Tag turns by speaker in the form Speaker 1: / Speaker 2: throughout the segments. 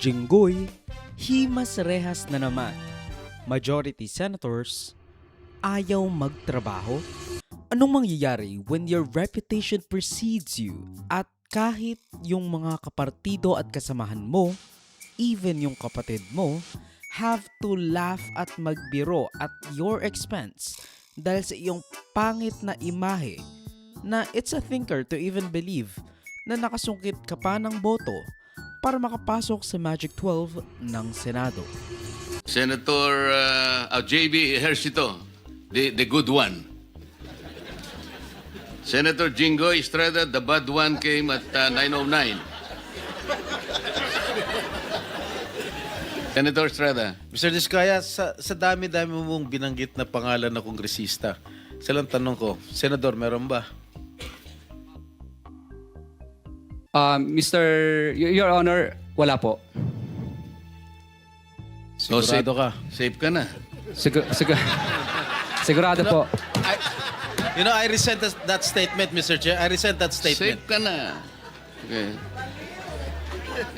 Speaker 1: Jinggoy, himas rehas na naman. Majority senators, ayaw magtrabaho? Anong mangyayari when your reputation precedes you at kahit yung mga kapartido at kasamahan mo, even yung kapatid mo, have to laugh at magbiro at your expense dahil sa iyong pangit na imahe na it's a thinker to even believe na nakasungkit ka pa ng boto para makapasok sa Magic 12 ng Senado.
Speaker 2: Senator JB Ejercito, the good one. Senator Jinggoy Estrada, the bad one came at 9:09. Senator Estrada.
Speaker 3: Mr. Diskaya, sa dami-dami mong binanggit na pangalan na kongresista, silang tanong ko, Senador, meron ba?
Speaker 4: Your Honor, wala po.
Speaker 3: Sigurado ka?
Speaker 2: Safe ka na.
Speaker 4: Sigurado po.
Speaker 3: I resent that statement, Mr. Chair. I resent that statement.
Speaker 2: Safe ka na. Okay.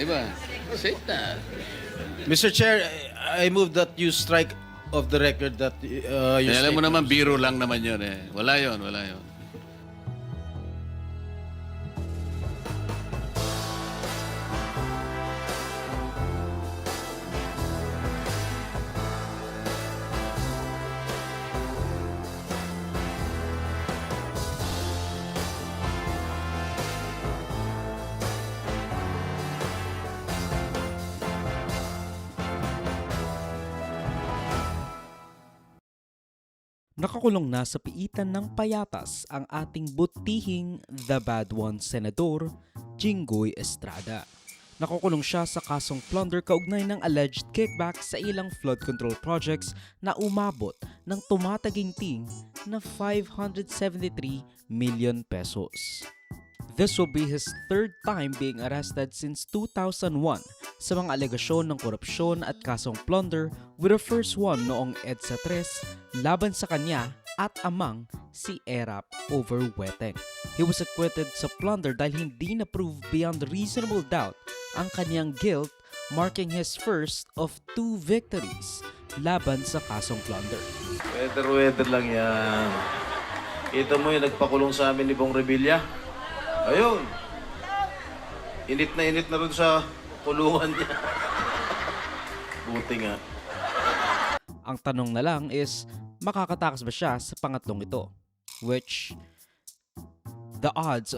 Speaker 2: Diba? Safe na.
Speaker 3: Mr. Chair, I move that you strike off the record that your
Speaker 2: Alam mo
Speaker 3: statement.
Speaker 2: naman, biro lang naman yun eh. Wala yun, wala yun.
Speaker 1: Nakakulong na sa piitan ng payatas ang ating butihing The Bad One Senador, Jinggoy Estrada. Nakakulong siya sa kasong plunder kaugnay ng alleged kickback sa ilang flood control projects na umabot ng tumataginting na 573 million pesos. This will be his third time being arrested since 2001 sa mga alegasyon ng korupsyon at kasong plunder, with the first one noong EDSA 3 laban sa kanya at amang si Erap over weteng. He was acquitted sa plunder dahil hindi na-prove beyond reasonable doubt ang kanyang guilt, marking his first of 2 victories laban sa kasong plunder.
Speaker 3: Weather lang yan. Kita mo yung nagpakulong sa amin ni Bong Revilla? Ayun. Init na rin sa kulungan niya. Buti nga.
Speaker 1: Ang tanong na lang is, makakatakas ba siya sa pangatlong ito? Which, the odds